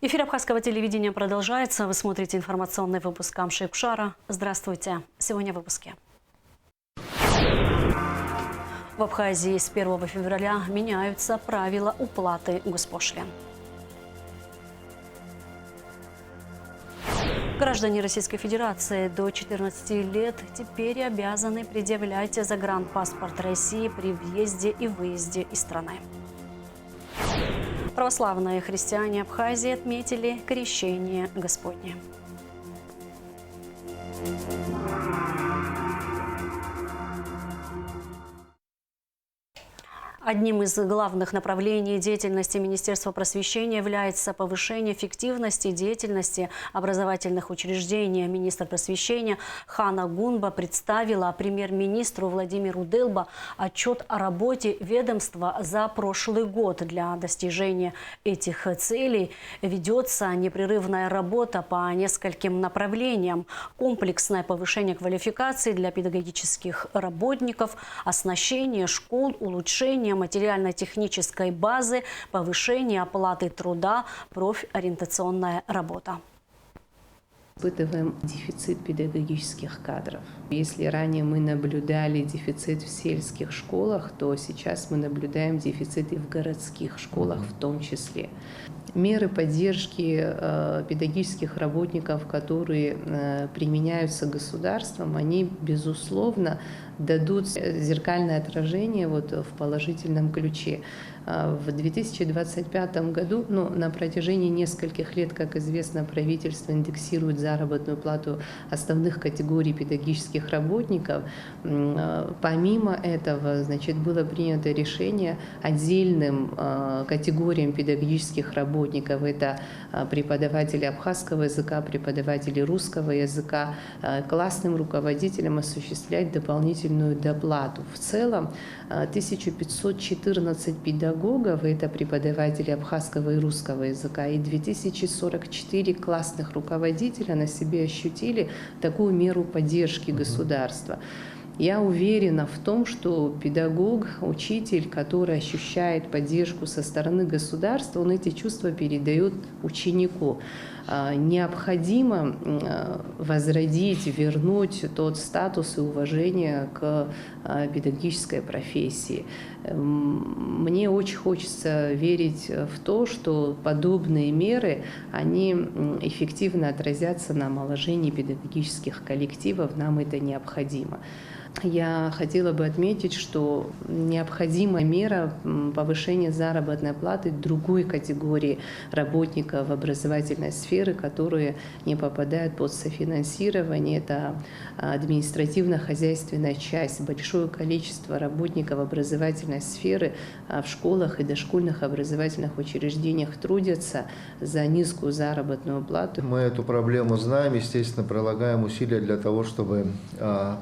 Эфир Абхазского телевидения продолжается. Вы смотрите информационный выпуск Камши-Кушара. Здравствуйте. Сегодня в выпуске. В Абхазии с 1 февраля меняются правила уплаты госпошлин. Граждане Российской Федерации до 14 лет теперь обязаны предъявлять загранпаспорт России при въезде и выезде из страны. Православные христиане Абхазии отметили Крещение Господне. Одним из главных направлений деятельности Министерства просвещения является повышение эффективности деятельности образовательных учреждений. Министр просвещения Хана Гунба представила премьер-министру Владимиру Дылба отчет о работе ведомства за прошлый год. Для достижения этих целей ведется непрерывная работа по нескольким направлениям. Комплексное повышение квалификации для педагогических работников, оснащение школ, улучшение материально-технической базы, повышение оплаты труда, профориентационная работа. Испытываем дефицит педагогических кадров. Если ранее мы наблюдали дефицит в сельских школах, то сейчас мы наблюдаем дефицит и в городских школах в том числе. Меры поддержки педагогических работников, которые применяются государством, они, безусловно, дадут зеркальное отражение в положительном ключе. В 2025 году, на протяжении нескольких лет, как известно, правительство индексирует заработную плату основных категорий педагогических работников. Помимо этого, было принято решение отдельным категориям педагогических работников, это преподаватели абхазского языка, преподаватели русского языка, классным руководителям осуществлять дополнительную доплату. В целом 1514 педагогов, это преподаватели абхазского и русского языка, и 2044 классных руководителя на себе ощутили такую меру поддержки государства. Я уверена в том, что педагог, учитель, который ощущает поддержку со стороны государства, он эти чувства передает ученику. Необходимо возродить, вернуть тот статус и уважение к педагогической профессии. Мне очень хочется верить в то, что подобные меры, они эффективно отразятся на омоложении педагогических коллективов, нам это необходимо. Я хотела бы отметить, что необходима мера повышения заработной платы другой категории работников образовательной сферы, которые не попадают под софинансирование. Это административно-хозяйственная часть. Большое количество работников образовательной сферы в школах и дошкольных образовательных учреждениях трудятся за низкую заработную плату. Мы эту проблему знаем, естественно, прилагаем усилия для того, чтобы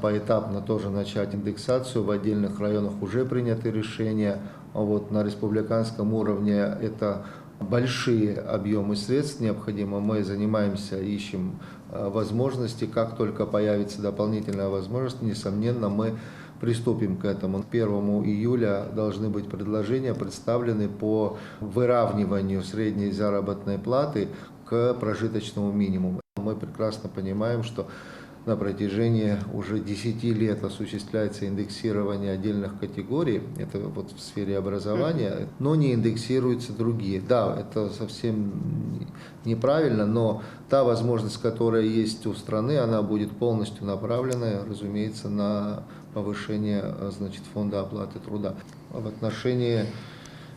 поэтапно тоже начать индексацию. В отдельных районах уже приняты решения. На республиканском уровне это большие объемы средств необходимо. Мы занимаемся, ищем возможности. Как только появится дополнительная возможность, несомненно, мы приступим к этому. 1 июля должны быть предложения представлены по выравниванию средней заработной платы к прожиточному минимуму. Мы прекрасно понимаем, что на протяжении уже 10 лет осуществляется индексирование отдельных категорий, это в сфере образования, но не индексируются другие. Да, это совсем неправильно, но та возможность, которая есть у страны, она будет полностью направлена, разумеется, на повышение, фонда оплаты труда. В отношении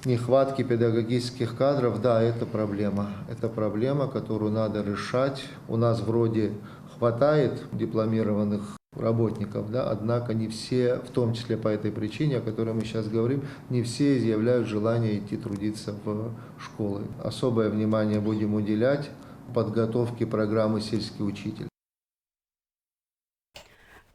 нехватки педагогических кадров, да, это проблема. Это проблема, которую надо решать. У нас вроде хватает дипломированных работников, однако не все, в том числе по этой причине, о которой мы сейчас говорим, не все изъявляют желание идти трудиться в школы. Особое внимание будем уделять подготовке программы «Сельский учитель».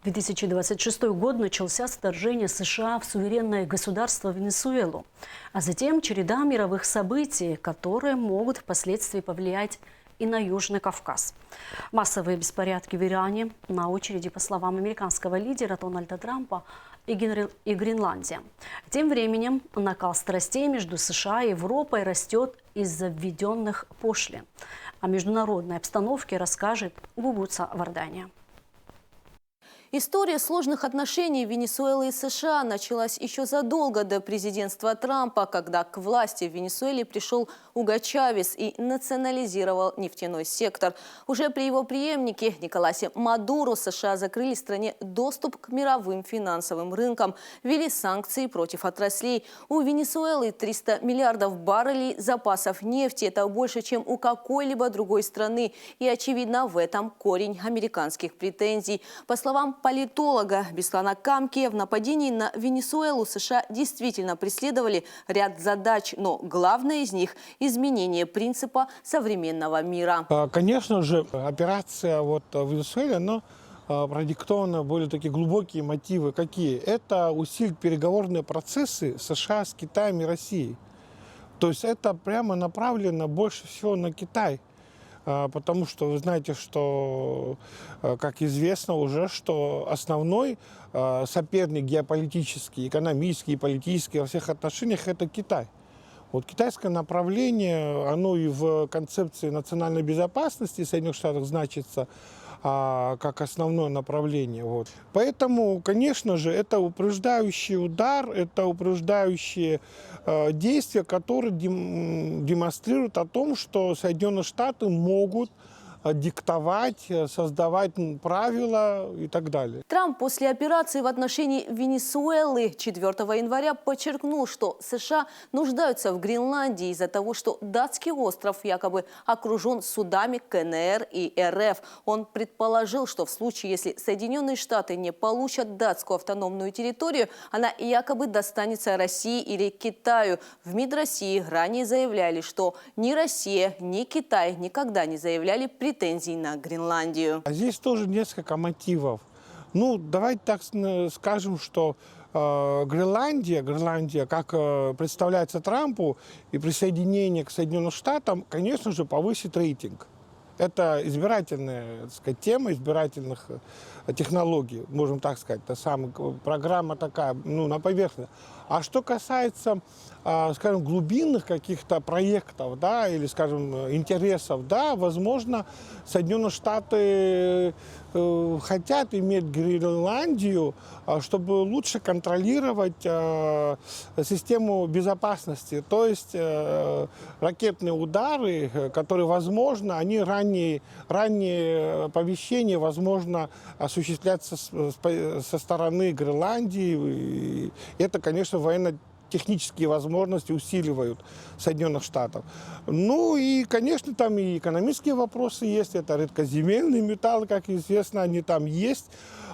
2026 год начался с вторжения США в суверенное государство Венесуэлу, а затем череда мировых событий, которые могут впоследствии повлиять и на Южный Кавказ. Массовые беспорядки в Иране на очереди, по словам американского лидера Дональда Трампа, и Гренландия. Тем временем накал страстей между США и Европой растет из-за введенных пошлин. О международной обстановке расскажет Гугуца Вардания. История сложных отношений Венесуэлы и США началась еще задолго до президентства Трампа, когда к власти в Венесуэле пришел Уго Чавес и национализировал нефтяной сектор. Уже при его преемнике Николасе Мадуро США закрыли стране доступ к мировым финансовым рынкам, ввели санкции против отраслей. У Венесуэлы 300 миллиардов баррелей запасов нефти. Это больше, чем у какой-либо другой страны. И, очевидно, в этом корень американских претензий. По словам политолога Беслана Камки, в нападении на Венесуэлу США действительно преследовали ряд задач, но главное из них – изменение принципа современного мира. Конечно же, операция в Венесуэле, она продиктована более такие глубокие мотивы. Какие? Это усилить переговорные процессы США с Китаем и Россией. То есть это прямо направлено больше всего на Китай. Потому что вы знаете, что, как известно уже, что основной соперник геополитический, экономический и политический во всех отношениях – это Китай. Вот китайское направление, оно и в концепции национальной безопасности Соединенных Штатов значится как основное направление. Вот. Поэтому, конечно же, это упреждающий удар, это упреждающие действия, которые демонстрируют о том, что Соединенные Штаты могут диктовать, создавать правила и так далее. Трамп после операции в отношении Венесуэлы 4 января подчеркнул, что США нуждаются в Гренландии из-за того, что датский остров якобы окружен судами КНР и РФ. Он предположил, что в случае, если Соединенные Штаты не получат датскую автономную территорию, она якобы достанется России или Китаю. В МИД России ранее заявляли, что ни Россия, ни Китай никогда не заявляли претензий на Гренландию. Здесь тоже несколько мотивов. Ну, давайте так скажем, что Гренландия, как представляется Трампу, и присоединение к Соединенным Штатам, конечно же, повысит рейтинг. Это избирательная, так сказать, тема избирательных технологий, можем так сказать. Это самая программа такая, на поверхности. А что касается, скажем, глубинных каких-то проектов, да, или, скажем, интересов, да, возможно, Соединенные Штаты хотят иметь Гренландию, чтобы лучше контролировать систему безопасности. То есть ракетные удары, которые, возможно, они ранние оповещения, возможно, осуществляться со стороны Гренландии. И это, конечно, военно-технические возможности усиливают Соединенных Штатов. Ну и, конечно, там и экономические вопросы есть. Это редкоземельные металлы, как известно, они там есть.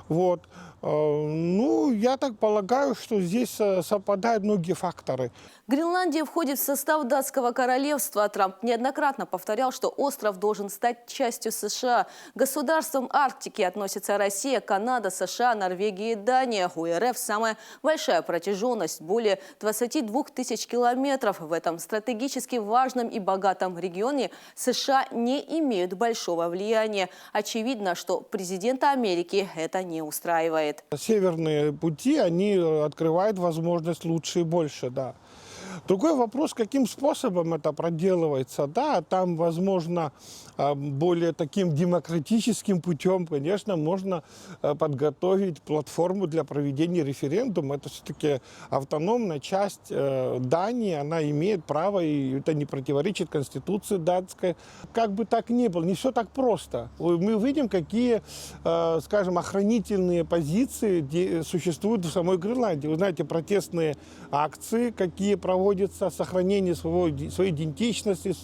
Вот. Ну, я так полагаю, что здесь совпадают многие факторы. Гренландия входит в состав датского королевства. Трамп неоднократно повторял, что остров должен стать частью США. К государствам Арктики относятся Россия, Канада, США, Норвегия и Дания. У РФ самая большая протяженность – более 22 тысяч километров. В этом стратегически важном и богатом регионе США не имеют большого влияния. Очевидно, что президента Америки это не устраивает. Северные пути, они открывают возможность лучше и больше, да. Другой вопрос, каким способом это проделывается. Да, там, возможно, более таким демократическим путем, конечно, можно подготовить платформу для проведения референдума. Это все-таки автономная часть Дании, она имеет право, и это не противоречит Конституции датской. Как бы так ни было, не все так просто. Мы видим, какие, скажем, охранительные позиции существуют в самой Гренландии. Вы знаете, протестные акции, какие проводятся, сохранение своей идентичности,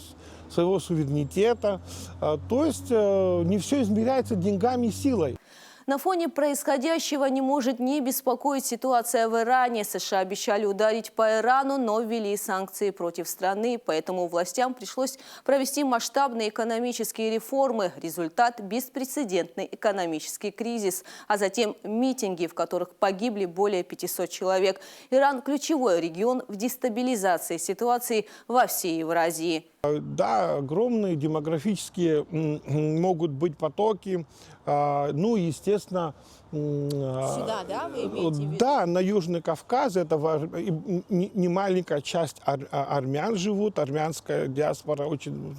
своего суверенитета. То есть не все измеряется деньгами и силой. На фоне происходящего не может не беспокоить ситуация в Иране. США обещали ударить по Ирану, но ввели санкции против страны. Поэтому властям пришлось провести масштабные экономические реформы. Результат – беспрецедентный экономический кризис. А затем митинги, в которых погибли более 500 человек. Иран – ключевой регион в дестабилизации ситуации во всей Евразии. Да, огромные демографические могут быть потоки. Ну, естественно, Сюда, да, вы имеете в виду? Да, на Южный Кавказ. Это не маленькая часть армян живут. Армянская диаспора очень,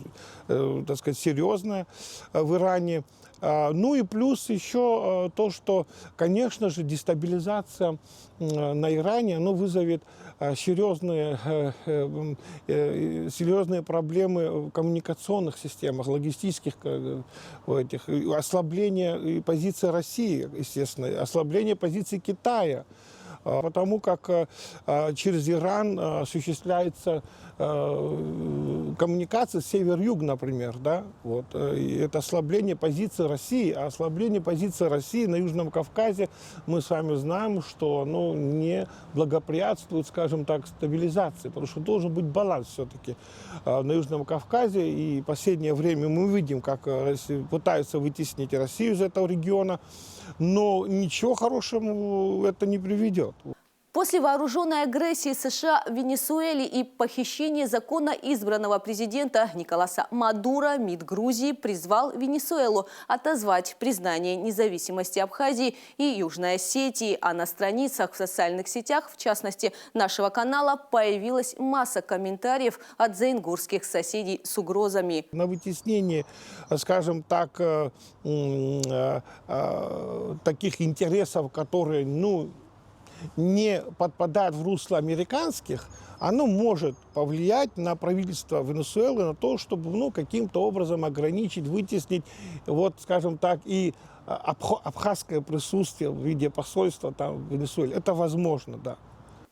так сказать, серьезная в Иране. Ну и плюс еще то, что, конечно же, дестабилизация на Иране, оно вызовет серьезные проблемы в коммуникационных системах, логистических этих, ослабление позиции России, естественно, ослабление позиции Китая, потому как через Иран осуществляется коммуникация север-юг, например, да, вот, и это ослабление позиции России, а ослабление позиции России на Южном Кавказе, мы с вами знаем, что оно не благоприятствует, скажем так, стабилизации, потому что должен быть баланс все-таки на Южном Кавказе, и в последнее время мы видим, как пытаются вытеснить Россию из этого региона, но ничего хорошего это не приведет. После вооруженной агрессии США в Венесуэле и похищения законно избранного президента Николаса Мадуро МИД Грузии призвал Венесуэлу отозвать признание независимости Абхазии и Южной Осетии. А на страницах в социальных сетях, в частности нашего канала, появилась масса комментариев от заингурских соседей с угрозами. На вытеснение, скажем так, таких интересов, которые, не подпадает в русло американских, оно может повлиять на правительство Венесуэлы, на то, чтобы каким-то образом ограничить, вытеснить, вот, скажем так, и абхазское присутствие в виде посольства там в Венесуэле. Это возможно, да.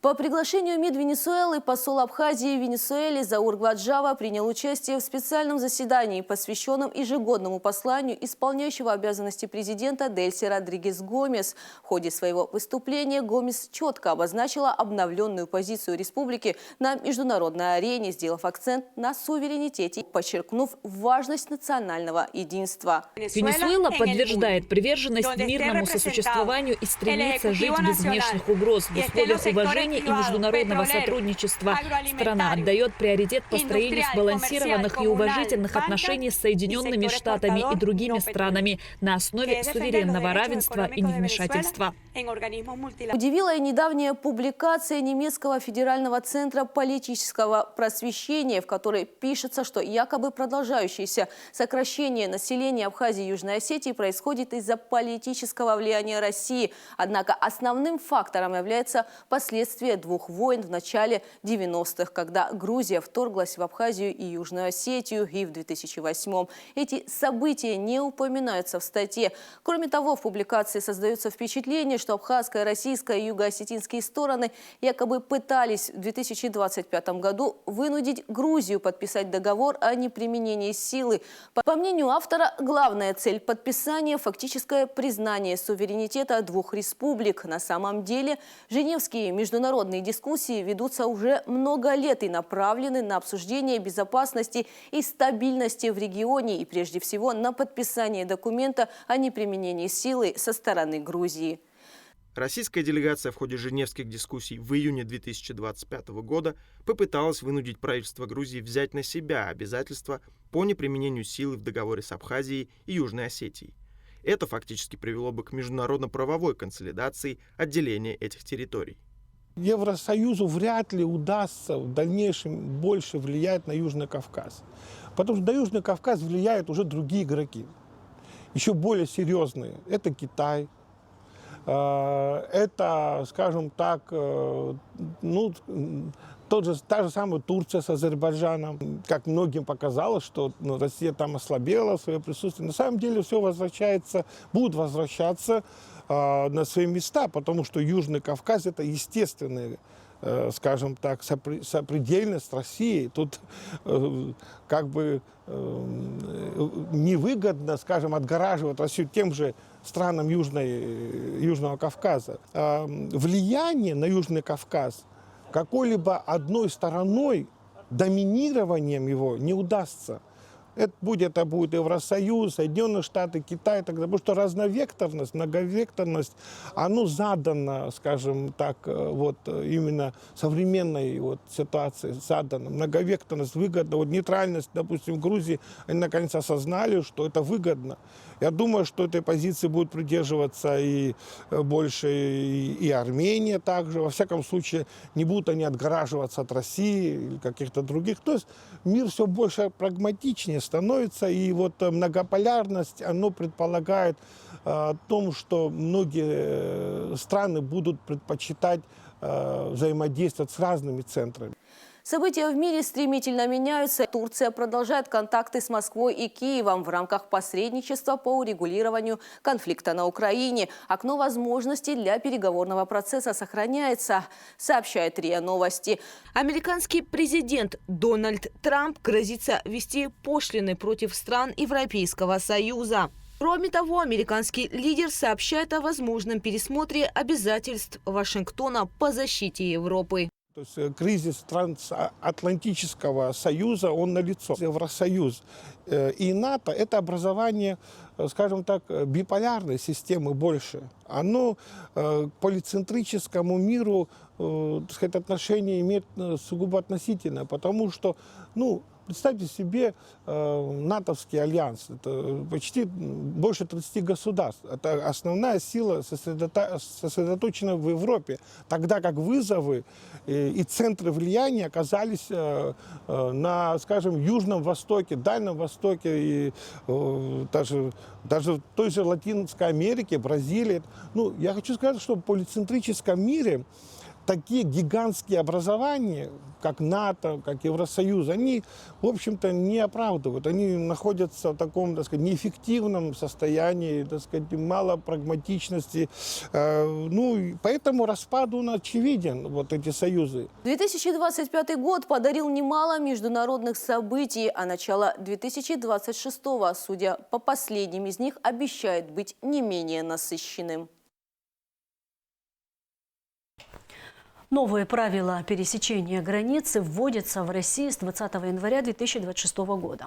По приглашению МИД Венесуэлы посол Абхазии в Венесуэле Заур Гладжава принял участие в специальном заседании, посвященном ежегодному посланию исполняющего обязанности президента Дельси Родригес Гомес. В ходе своего выступления Гомес четко обозначила обновленную позицию республики на международной арене, сделав акцент на суверенитете, подчеркнув важность национального единства. Венесуэла подтверждает приверженность мирному сосуществованию и стремится жить без внешних угроз в условиях уважения и международного сотрудничества. Страна отдает приоритет построению сбалансированных и уважительных отношений с Соединенными Штатами и другими странами на основе суверенного равенства и невмешательства. Удивила и недавняя публикация немецкого федерального центра политического просвещения, в которой пишется, что якобы продолжающееся сокращение населения Абхазии и Южной Осетии происходит из-за политического влияния России. Однако основным фактором является последствия двух войн в начале 90-х, когда Грузия вторглась в Абхазию и Южную Осетию, и в 2008-м. Эти события не упоминаются в статье. Кроме того, в публикации создается впечатление, что абхазская, российская и юго-осетинские стороны якобы пытались в 2025 году вынудить Грузию подписать договор о неприменении силы. По мнению автора, главная цель подписания – фактическое признание суверенитета двух республик. На самом деле, женевские международные дискуссии ведутся уже много лет и направлены на обсуждение безопасности и стабильности в регионе и прежде всего на подписание документа о неприменении силы со стороны Грузии. Российская делегация в ходе женевских дискуссий в июне 2025 года попыталась вынудить правительство Грузии взять на себя обязательства по неприменению силы в договоре с Абхазией и Южной Осетией. Это фактически привело бы к международно-правовой консолидации отделения этих территорий. Евросоюзу вряд ли удастся в дальнейшем больше влиять на Южный Кавказ. Потому что на Южный Кавказ влияют уже другие игроки, еще более серьезные. Это Китай, это, скажем так, та же самая Турция с Азербайджаном. Как многим показалось, что Россия там ослабела свое присутствие. На самом деле все будет возвращаться на свои места, потому что Южный Кавказ – это естественная, скажем так, сопредельность России. Тут невыгодно, скажем, отгораживать Россию тем же странам Южного Кавказа. Влияние на Южный Кавказ какой-либо одной стороной, доминированием его не удастся. Это будет Евросоюз, Соединенные Штаты, Китай, потому что разновекторность, многовекторность, оно задано, скажем так, вот именно современной вот ситуации задано. Многовекторность выгодна. Вот нейтральность, допустим, в Грузии, они наконец осознали, что это выгодно. Я думаю, что этой позиции будет придерживаться и больше и Армения также. Во всяком случае, не будут они отгораживаться от России или каких-то других. То есть мир все больше прагматичнее становится, и вот многополярность, оно предполагает о том, что многие страны будут предпочитать взаимодействовать с разными центрами. События в мире стремительно меняются. Турция продолжает контакты с Москвой и Киевом в рамках посредничества по урегулированию конфликта на Украине. Окно возможностей для переговорного процесса сохраняется, сообщает РИА Новости. Американский президент Дональд Трамп грозится ввести пошлины против стран Европейского Союза. Кроме того, американский лидер сообщает о возможном пересмотре обязательств Вашингтона по защите Европы. То есть кризис трансатлантического союза, он налицо. Евросоюз и НАТО – это образование, скажем так, биполярной системы больше. Оно к полицентрическому миру, так сказать, отношение имеет сугубо относительное, потому что, представьте себе натовский альянс. Это почти больше 30 государств. Это основная сила сосредоточена в Европе. Тогда как вызовы и центры влияния оказались на, скажем, Южном Востоке, Дальнем Востоке и даже в той же Латинской Америке, Бразилии. Я хочу сказать, что в полицентрическом мире такие гигантские образования, как НАТО, как Евросоюз, они, в общем-то, не оправдывают. Они находятся в таком, так сказать, неэффективном состоянии, так сказать, мало прагматичности. Поэтому распад, он очевиден, вот эти союзы. 2025 год подарил немало международных событий, а начало 2026-го, судя по последним из них, обещает быть не менее насыщенным. Новые правила пересечения границы вводятся в России с 20 января 2026 года.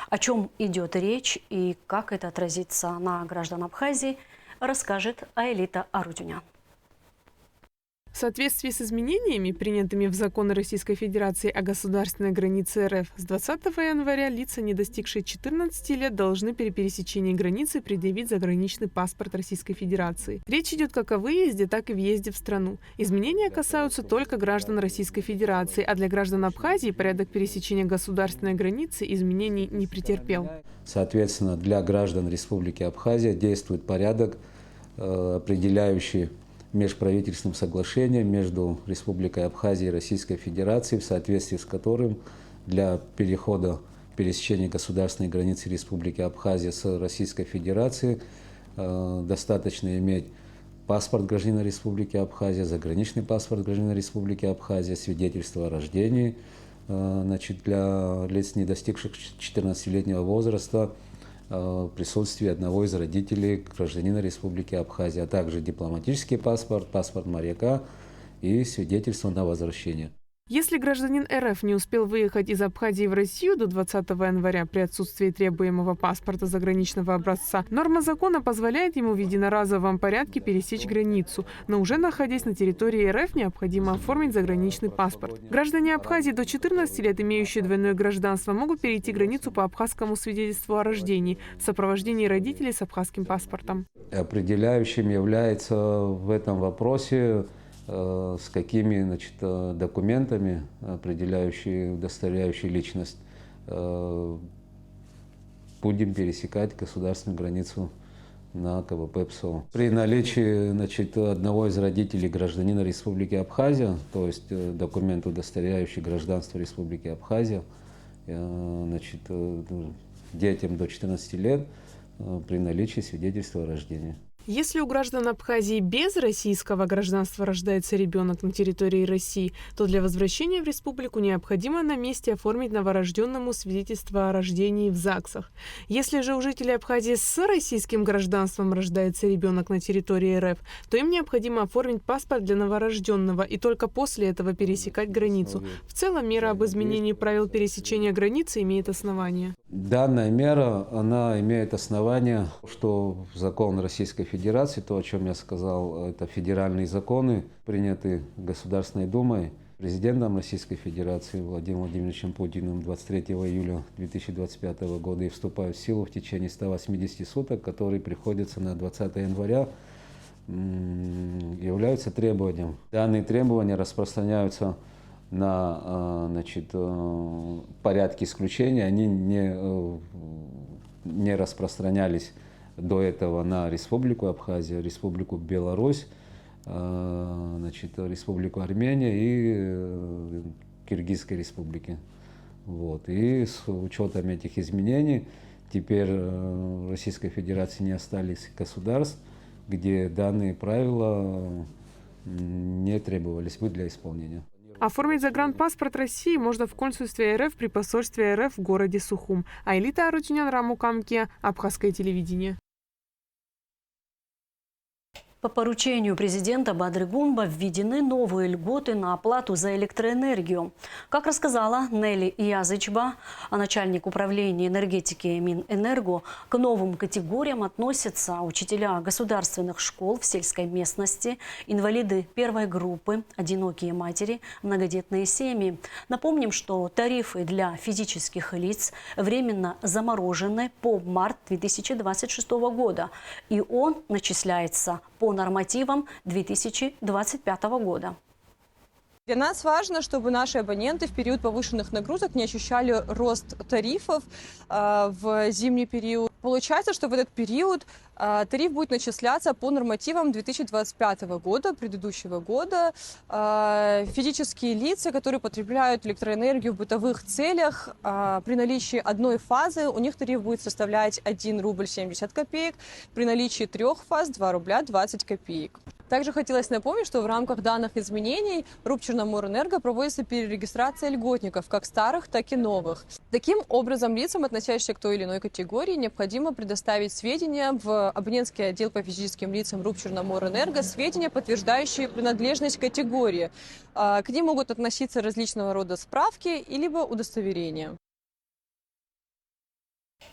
О чем идет речь и как это отразится на граждан Абхазии, расскажет Аэлита Арутюнян. В соответствии с изменениями, принятыми в законы Российской Федерации о государственной границе РФ, с 20 января лица, не достигшие 14 лет, должны при пересечении границы предъявить заграничный паспорт Российской Федерации. Речь идет как о выезде, так и въезде в страну. Изменения касаются только граждан Российской Федерации, а для граждан Абхазии порядок пересечения государственной границы изменений не претерпел. Соответственно, для граждан Республики Абхазия действует порядок, определяющий межправительственным соглашением между Республикой Абхазия и Российской Федерацией, в соответствии с которым для пересечения государственной границы Республики Абхазия с Российской Федерацией достаточно иметь паспорт гражданина Республики Абхазия, заграничный паспорт гражданина Республики Абхазия, свидетельство о рождении, для лиц, не достигших 14-летнего возраста, присутствии одного из родителей гражданина Республики Абхазия, а также дипломатический паспорт, паспорт моряка и свидетельство на возвращение. Если гражданин РФ не успел выехать из Абхазии в Россию до 20 января при отсутствии требуемого паспорта заграничного образца, норма закона позволяет ему в единоразовом порядке пересечь границу, но уже находясь на территории РФ, необходимо оформить заграничный паспорт. Граждане Абхазии до 14 лет, имеющие двойное гражданство, могут перейти границу по абхазскому свидетельству о рождении в сопровождении родителей с абхазским паспортом. Определяющим является в этом вопросе, с какими документами, удостоверяющие личность, будем пересекать государственную границу на КВП ПСО. При наличии одного из родителей гражданина Республики Абхазия, то есть документ, удостоверяющий гражданство Республики Абхазия, детям до 14 лет при наличии свидетельства о рождении. Если у граждан Абхазии без российского гражданства рождается ребенок на территории России, то для возвращения в республику необходимо на месте оформить новорожденному свидетельство о рождении в ЗАГСах. Если же у жителей Абхазии с российским гражданством рождается ребенок на территории РФ, то им необходимо оформить паспорт для новорожденного и только после этого пересекать границу. В целом, мера об изменении правил пересечения границы имеет основание. Данная мера, она имеет основание, что закон Российской Федерации, то, о чем я сказал, это федеральные законы, приняты Государственной Думой, президентом Российской Федерации Владимиром Владимировичем Путиным 23 июля 2025 года и вступают в силу в течение 180 суток, которые приходятся на 20 января, являются требованием. Данные требования распространяются на порядки исключения, они не распространялись до этого на Республику Абхазия, Республику Беларусь, Республику Армения и Киргизской Республики. Вот. И с учетом этих изменений теперь в Российской Федерации не остались государств, где данные правила не требовались бы для исполнения. Оформить загранпаспорт России можно в консульстве РФ при посольстве РФ в городе Сухум. Айлита Арутюнян, Раму Камке, Абхазское телевидение. По поручению президента Бадры Гумба введены новые льготы на оплату за электроэнергию. Как рассказала Нелли Язычба, начальник управления энергетики Минэнерго, к новым категориям относятся учителя государственных школ в сельской местности, инвалиды первой группы, одинокие матери, многодетные семьи. Напомним, что тарифы для физических лиц временно заморожены по март 2026 года, и он начисляется по нормативам 2025 года. Для нас важно, чтобы наши абоненты в период повышенных нагрузок не ощущали рост тарифов в зимний период. Получается, что в этот период тариф будет начисляться по нормативам 2025 года, предыдущего года. Физические лица, которые потребляют электроэнергию в бытовых целях, при наличии одной фазы у них тариф будет составлять 1 рубль 70 копеек, при наличии 3 фаз 2 рубля 20 копеек. Также хотелось напомнить, что в рамках данных изменений РУП Черноморэнерго проводится перерегистрация льготников, как старых, так и новых. Таким образом, лицам, относящимся к той или иной категории, необходимо предоставить сведения в абонентский отдел по физическим лицам РУП Черноморэнерго, сведения, подтверждающие принадлежность категории. К ним могут относиться различного рода справки либо удостоверения.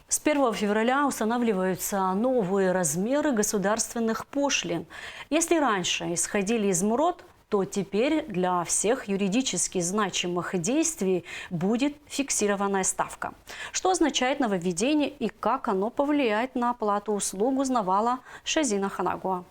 С 1 февраля устанавливаются новые размеры государственных пошлин. Если раньше исходили из МРОТ, то теперь для всех юридически значимых действий будет фиксированная ставка. Что означает нововведение и как оно повлияет на оплату услуг, узнавала Шазина Ханагуа.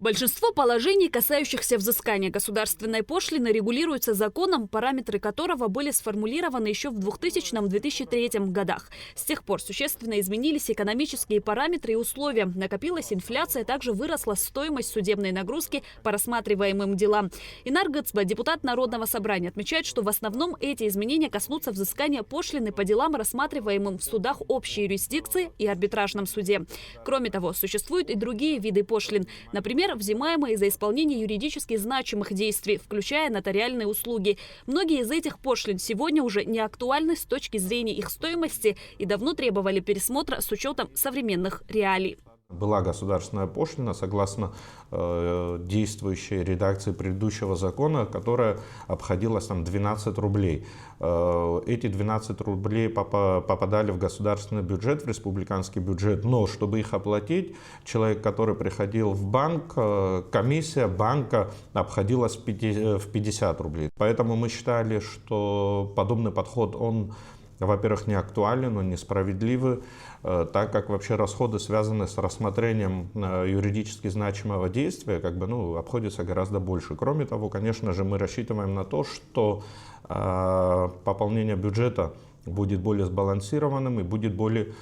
Большинство положений, касающихся взыскания государственной пошлины, регулируются законом, параметры которого были сформулированы еще в 2000-2003 годах. С тех пор существенно изменились экономические параметры и условия. Накопилась инфляция, также выросла стоимость судебной нагрузки по рассматриваемым делам. Инар Гыцба, депутат Народного собрания, отмечает, что в основном эти изменения коснутся взыскания пошлины по делам, рассматриваемым в судах общей юрисдикции и арбитражном суде. Кроме того, существуют и другие виды пошлин. Например, взимаемые за исполнение юридически значимых действий, включая нотариальные услуги. Многие из этих пошлин сегодня уже не актуальны с точки зрения их стоимости и давно требовали пересмотра с учетом современных реалий. Была государственная пошлина, согласно действующей редакции предыдущего закона, которая обходилась там 12 рублей. Эти 12 рублей попадали в государственный бюджет, в республиканский бюджет, но чтобы их оплатить, человек, который приходил в банк, комиссия банка обходилась в 50 рублей. Поэтому мы считали, что подобный подход, он, во-первых, не актуален, он несправедливый, так как вообще расходы, связанные с рассмотрением юридически значимого действия, обходятся гораздо больше. Кроме того, конечно же, мы рассчитываем на то, что пополнение бюджета будет более сбалансированным и будет более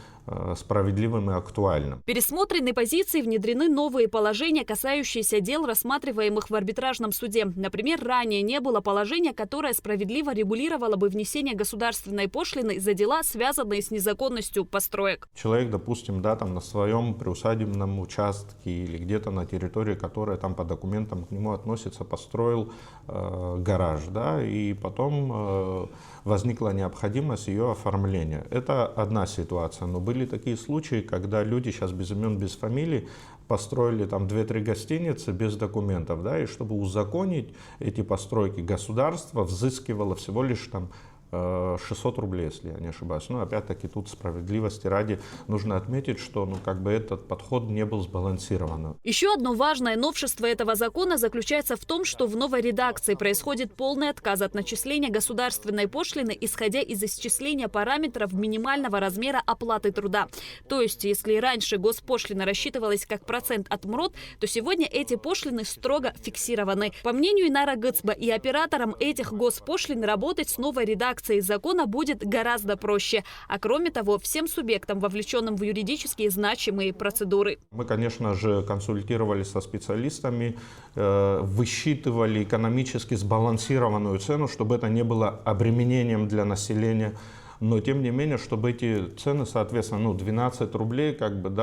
справедливым и актуальным. Пересмотрены позиции, внедрены новые положения, касающиеся дел, рассматриваемых в арбитражном суде. Например, ранее не было положения, которое справедливо регулировало бы внесение государственной пошлины за дела, связанные с незаконностью построек. Человек, допустим, да, там на своем приусадебном участке или где-то на территории, которая там по документам к нему относится, построил гараж, да, и потом возникла необходимость ее оформления. Это одна ситуация, но были такие случаи, когда люди, сейчас без имен, без фамилий, построили там 2-3 гостиницы без документов, да, и чтобы узаконить эти постройки, государство взыскивало всего лишь там 600 рублей, если я не ошибаюсь. Но опять-таки тут справедливости ради нужно отметить, что этот подход не был сбалансированным. Еще одно важное новшество этого закона заключается в том, что в новой редакции происходит полный отказ от начисления государственной пошлины, исходя из исчисления параметров минимального размера оплаты труда. То есть, если раньше госпошлина рассчитывалась как процент от МРОТ, то сегодня эти пошлины строго фиксированы. По мнению Инара Гыцба, и операторам этих госпошлин работать с новой редакцией закона будет гораздо проще. А кроме того, всем субъектам, вовлеченным в юридически значимые процедуры. Мы, конечно же, консультировались со специалистами, высчитывали экономически сбалансированную цену, чтобы это не было обременением для населения. Но, тем не менее, чтобы эти цены, соответственно, 12 рублей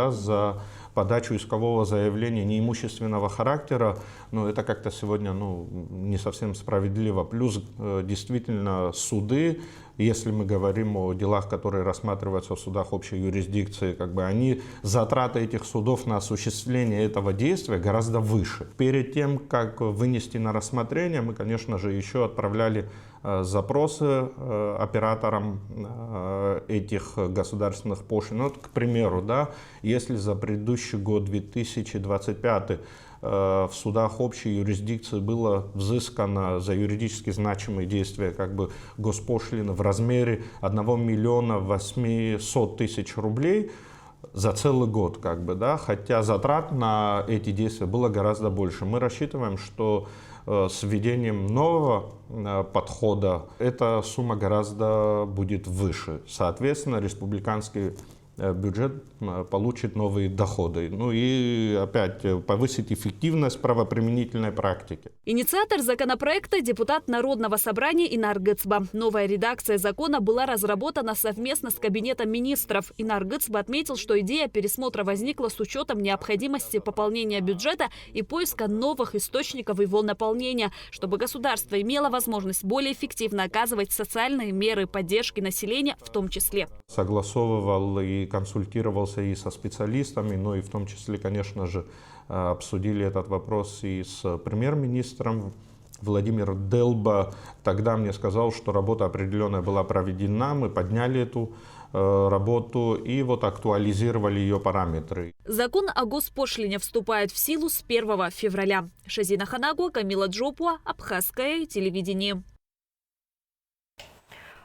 за подачу искового заявления неимущественного характера, это как-то сегодня не совсем справедливо. Плюс действительно суды, если мы говорим о делах, которые рассматриваются в судах общей юрисдикции, затраты этих судов на осуществление этого действия гораздо выше. Перед тем, как вынести на рассмотрение, мы, конечно же, еще отправляли запросы операторам этих государственных пошлин. К примеру, если за предыдущий год, 2025, в судах общей юрисдикции было взыскано за юридически значимые действия госпошлины в размере 1 800 000 рублей за целый год, хотя затрат на эти действия было гораздо больше. Мы рассчитываем, что с введением нового подхода эта сумма гораздо будет выше. Соответственно, республиканский бюджет получит новые доходы. И опять повысить эффективность правоприменительной практики. Инициатор законопроекта – депутат Народного собрания Инар Гыцба. Новая редакция закона была разработана совместно с Кабинетом министров. Инар Гыцба отметил, что идея пересмотра возникла с учетом необходимости пополнения бюджета и поиска новых источников его наполнения, чтобы государство имело возможность более эффективно оказывать социальные меры поддержки населения в том числе. Согласовывал и консультировался и со специалистами, но и в том числе, конечно же, обсудили этот вопрос и с премьер-министром. Владимир Делба тогда мне сказал, что работа определенная была проведена, мы подняли эту работу и актуализировали ее параметры. Закон о госпошлине вступает в силу с 1 февраля. Шазина Ханаго, Камила Джопуа, Абхазское телевидение.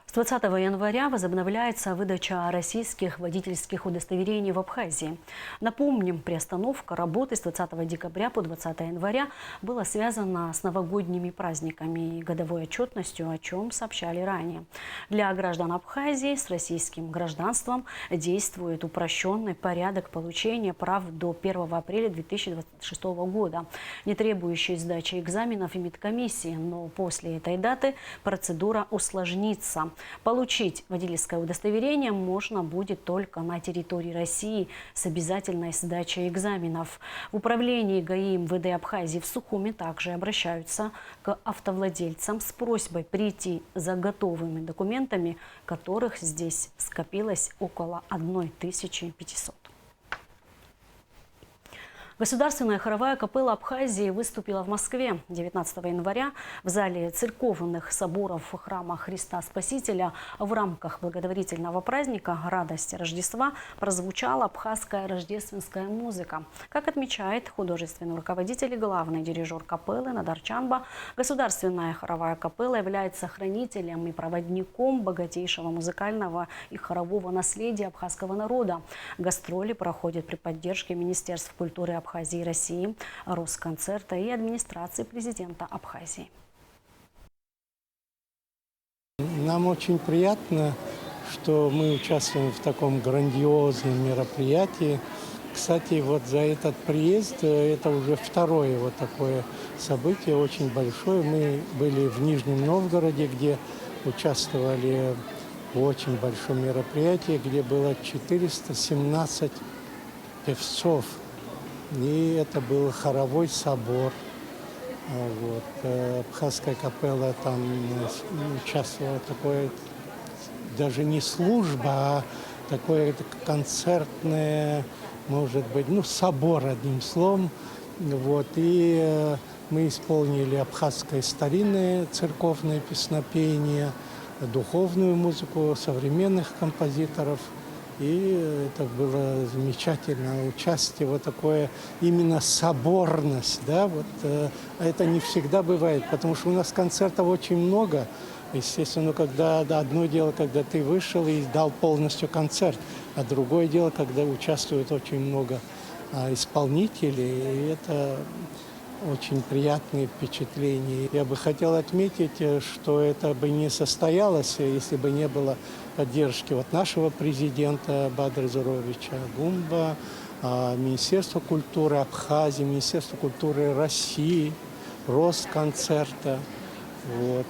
С 20 января возобновляется выдача российских водительских удостоверений в Абхазии. Напомним, приостановка работы с 20 декабря по 20 января была связана с новогодними праздниками и годовой отчетностью, о чем сообщали ранее. Для граждан Абхазии с российским гражданством действует упрощенный порядок получения прав до 1 апреля 2026 года, не требующий сдачи экзаменов и медкомиссии, но после этой даты процедура усложнится. Получить водительское удостоверение можно будет только на территории России с обязательной сдачей экзаменов. В управлении ГАИ МВД Абхазии в Сухуми также обращаются к автовладельцам с просьбой прийти за готовыми документами, которых здесь скопилось около 1500. Государственная хоровая капелла Абхазии выступила в Москве 19 января в зале церковных соборов храма Христа Спасителя. В рамках благотворительного праздника «Радость Рождества» прозвучала абхазская рождественская музыка. Как отмечает художественный руководитель и главный дирижер капеллы Надар Чанба, государственная хоровая капелла является хранителем и проводником богатейшего музыкального и хорового наследия абхазского народа. Гастроли проходят при поддержке Министерств культуры Абхазии и России, Росконцерта и администрации президента Абхазии. Нам очень приятно, что мы участвуем в таком грандиозном мероприятии. Кстати, вот за этот приезд, это уже второе вот такое событие, очень большое. Мы были в Нижнем Новгороде, где участвовали в очень большом мероприятии, где было 417 певцов. И это был хоровой собор. Вот. Абхазская капелла там участвовала, такое даже не служба, а такое концертное, может быть, собор, одним словом. Вот. И мы исполнили абхазское старинное церковное песнопение, духовную музыку современных композиторов. И это было замечательное участие, вот такое именно соборность, да, вот это не всегда бывает, потому что у нас концертов очень много. Естественно, когда одно дело, когда ты вышел и дал полностью концерт, а другое дело, когда участвует очень много исполнителей, и это очень приятные впечатления. Я бы хотел отметить, что это бы не состоялось, если бы не было поддержки вот нашего президента Бадыр Зуровича Гумба, Министерства культуры Абхазии, Министерства культуры России, Росконцерта. Вот.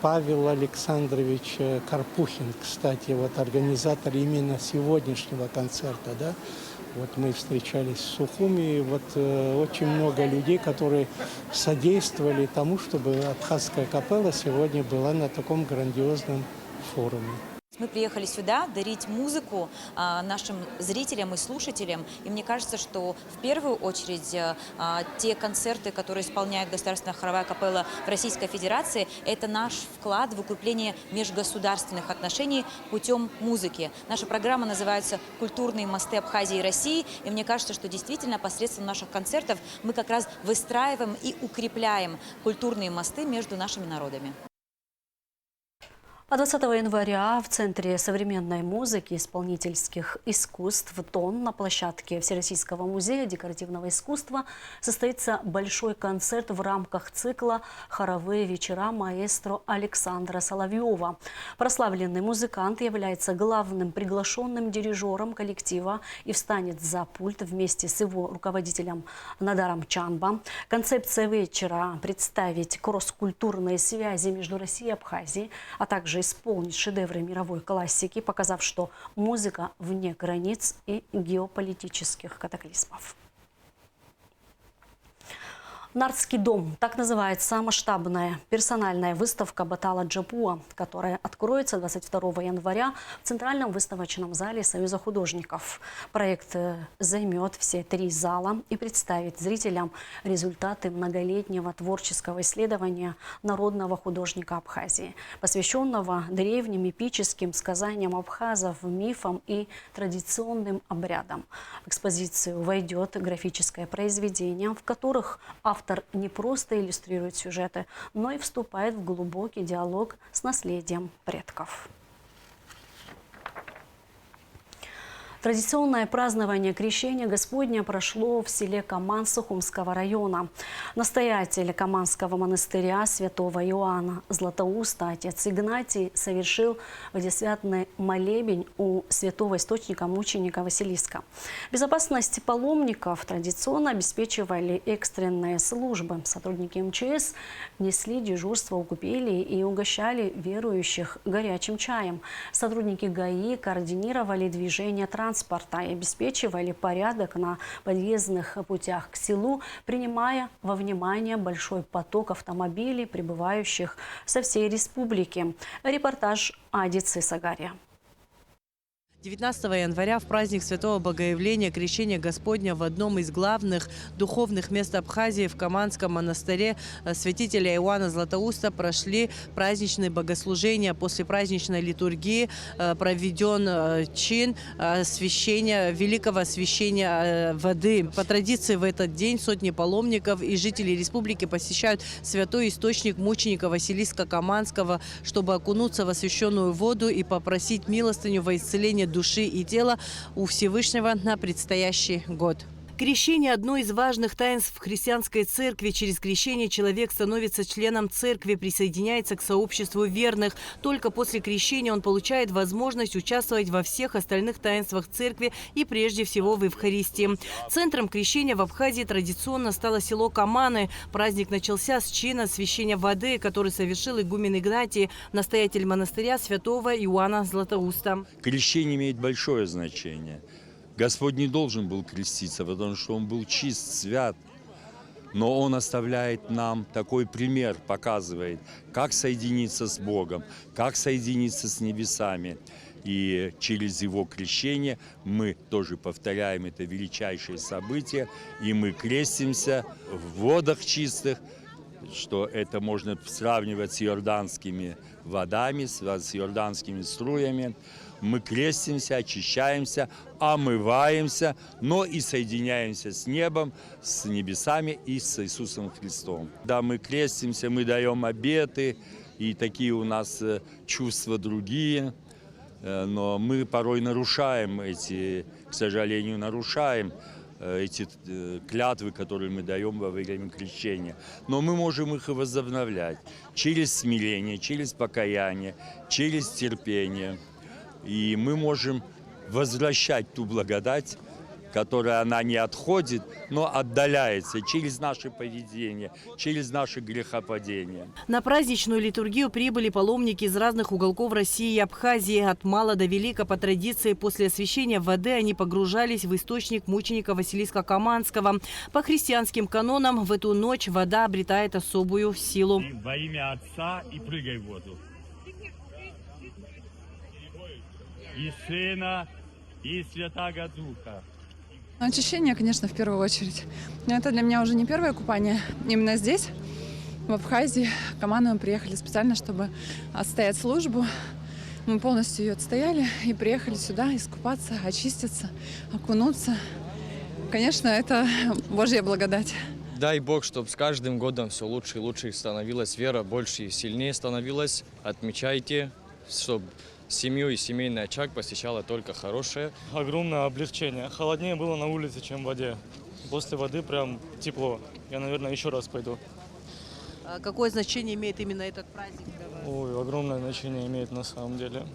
Павел Александрович Карпухин, кстати, вот организатор именно сегодняшнего концерта, да. Вот мы встречались в Сухуми, и вот очень много людей, которые содействовали тому, чтобы абхазская капелла сегодня была на таком грандиозном форуме. Мы приехали сюда дарить музыку нашим зрителям и слушателям. И мне кажется, что в первую очередь те концерты, которые исполняет Государственная хоровая капелла в Российской Федерации, это наш вклад в укрепление межгосударственных отношений путем музыки. Наша программа называется «Культурные мосты Абхазии и России». И мне кажется, что действительно посредством наших концертов мы как раз выстраиваем и укрепляем культурные мосты между нашими народами. А 20 января в Центре современной музыки и исполнительских искусств «Тон» на площадке Всероссийского музея декоративного искусства состоится большой концерт в рамках цикла «Хоровые вечера» маэстро Александра Соловьева. Прославленный музыкант является главным приглашенным дирижером коллектива и встанет за пульт вместе с его руководителем Надаром Чанба. Концепция вечера – представить кросс-культурные связи между Россией и Абхазией, а также исполнить шедевры мировой классики, показав, что музыка вне границ и геополитических катаклизмов. Нардский дом – так называется масштабная персональная выставка Батала Джапуа, которая откроется 22 января в Центральном выставочном зале Союза художников. Проект займет все 3 зала и представит зрителям результаты многолетнего творческого исследования народного художника Абхазии, посвященного древним эпическим сказаниям абхазов, мифам и традиционным обрядам. В экспозицию войдет графическое произведение, в которых автор не просто иллюстрирует сюжеты, но и вступает в глубокий диалог с наследием предков. Традиционное празднование Крещения Господня прошло в селе Каман Сухумского района. Настоятель Каманского монастыря святого Иоанна Златоуста отец Игнатий совершил водосвятный молебень у святого источника мученика Василиска. Безопасность паломников традиционно обеспечивали экстренные службы. Сотрудники МЧС несли дежурство у купелей и угощали верующих горячим чаем. Сотрудники ГАИ координировали движение транспорта и обеспечивали порядок на подъездных путях к селу, принимая во внимание большой поток автомобилей, прибывающих со всей республики. Репортаж Ади Цисагария. 19 января в праздник Святого Богоявления Крещения Господня в одном из главных духовных мест Абхазии в Каманском монастыре святителя Иоанна Златоуста прошли праздничные богослужения. После праздничной литургии проведен чин освящения, великого освящения воды. По традиции в этот день сотни паломников и жителей республики посещают святой источник мученика Василиска Каманского, чтобы окунуться в освященную воду и попросить милостыню во исцеление души и тела у Всевышнего на предстоящий год. Крещение – одно из важных таинств в христианской церкви. Через крещение человек становится членом церкви, присоединяется к сообществу верных. Только после крещения он получает возможность участвовать во всех остальных таинствах церкви и прежде всего в Евхаристии. Центром крещения в Абхазии традиционно стало село Каманы. Праздник начался с чина освящения воды, который совершил игумен Игнатий, настоятель монастыря святого Иоанна Златоуста. Крещение имеет большое значение. Господь не должен был креститься, потому что Он был чист, свят. Но Он оставляет нам такой пример, показывает, как соединиться с Богом, как соединиться с небесами. И через Его крещение мы тоже повторяем это величайшее событие, и мы крестимся в водах чистых, что это можно сравнивать с иорданскими водами, с иорданскими струями. Мы крестимся, очищаемся, омываемся, но и соединяемся с небом, с небесами и с Иисусом Христом. Да, мы крестимся, мы даем обеты, и такие у нас чувства другие, но мы порой нарушаем к сожалению, нарушаем эти клятвы, которые мы даем во время крещения. Но мы можем их и возобновлять через смирение, через покаяние, через терпение. И мы можем возвращать ту благодать, которая она не отходит, но отдаляется через наше поведение, через наше грехопадение. На праздничную литургию прибыли паломники из разных уголков России и Абхазии. От мала до велика по традиции после освящения воды они погружались в источник мученика Василиска Каманского. По христианским канонам в эту ночь вода обретает особую силу. Во имя Отца и прыгай в воду. И Сына, и Святаго Духа. Очищение, конечно, в первую очередь. Но это для меня уже не первое купание. Именно здесь, в Абхазии, Каманы мы приехали специально, чтобы отстоять службу. Мы полностью ее отстояли и приехали сюда искупаться, очиститься, окунуться. Конечно, это Божья благодать. Дай Бог, чтобы с каждым годом все лучше и лучше становилась вера, больше и сильнее становилась. Отмечайте, чтобы семью и семейный очаг посещало только хорошее. Огромное облегчение. Холоднее было на улице, чем в воде. После воды прям тепло. Я, наверное, еще раз пойду. А какое значение имеет именно этот праздник для вас? Ой, огромное значение имеет на самом деле.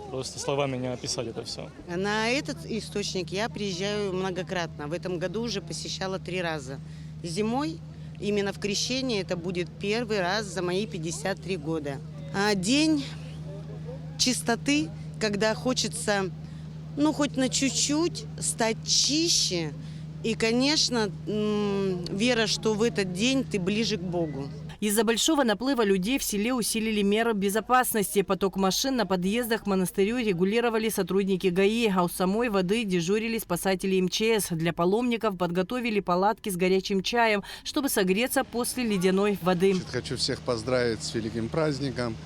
Просто словами не описать это все. На этот источник я приезжаю многократно. В этом году уже посещала 3 раза. Зимой, именно в крещении, это будет первый раз за мои 53 года. День чистоты, когда хочется, хоть на чуть-чуть стать чище. И, конечно, вера, что в этот день ты ближе к Богу. Из-за большого наплыва людей в селе усилили меры безопасности. Поток машин на подъездах к монастырю регулировали сотрудники ГАИ, а у самой воды дежурили спасатели МЧС. Для паломников подготовили палатки с горячим чаем, чтобы согреться после ледяной воды. Хочу всех поздравить с великим праздником.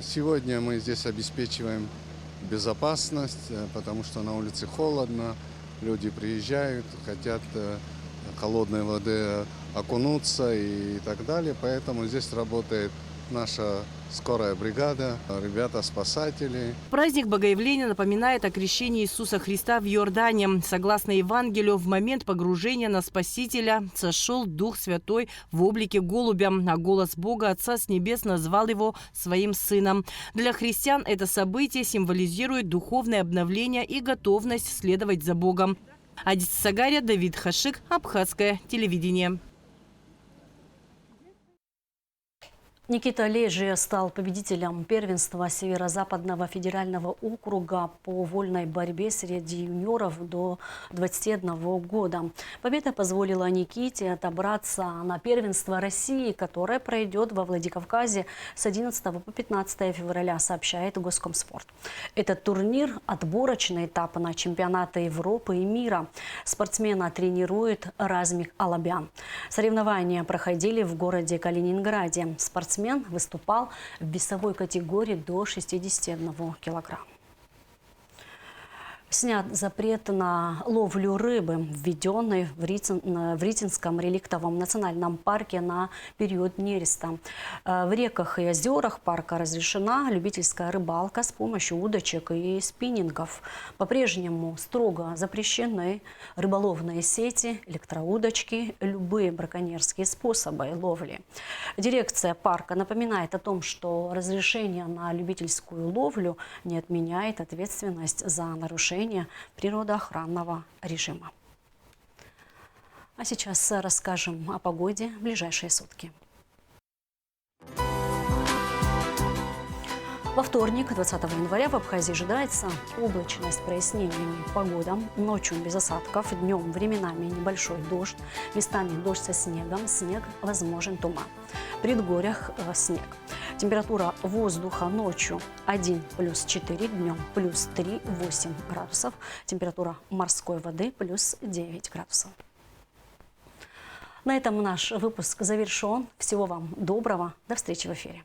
Сегодня мы здесь обеспечиваем безопасность, потому что на улице холодно, люди приезжают, хотят холодной воды окунуться и так далее. Поэтому здесь работает наша скорая бригада, ребята-спасатели. Праздник Богоявления напоминает о крещении Иисуса Христа в Иордане. Согласно Евангелию, в момент погружения на Спасителя сошел Дух Святой в облике голубя, а голос Бога Отца с небес назвал его своим сыном. Для христиан это событие символизирует духовное обновление и готовность следовать за Богом. Адис Сагария, Давид Хашик, Абхазское телевидение. Никита Лежия стал победителем первенства Северо-Западного федерального округа по вольной борьбе среди юниоров до 21 года. Победа позволила Никите отобраться на первенство России, которое пройдет во Владикавказе с 11 по 15 февраля, сообщает Госкомспорт. Этот турнир – отборочный этап на чемпионаты Европы и мира. Спортсмена тренирует Размик Алабян. Соревнования проходили в городе Калининграде. Спортсмен выступал в весовой категории до 61 килограмма. Снят запрет на ловлю рыбы, введенный в Ритинском реликтовом национальном парке на период нереста. В реках и озерах парка разрешена любительская рыбалка с помощью удочек и спиннингов. По-прежнему строго запрещены рыболовные сети, электроудочки, любые браконьерские способы ловли. Дирекция парка напоминает о том, что разрешение на любительскую ловлю не отменяет ответственность за нарушение природоохранного режима. А сейчас расскажем о погоде в ближайшие сутки. Во вторник, 20 января, в Абхазии ожидается облачность с прояснениями. Погода. Ночью без осадков, днем временами небольшой дождь, местами дождь со снегом, снег, возможен туман. В предгорьях снег. Температура воздуха ночью 1 плюс 4, днем плюс 3, 8 градусов. Температура морской воды плюс 9 градусов. На этом наш выпуск завершен. Всего вам доброго. До встречи в эфире.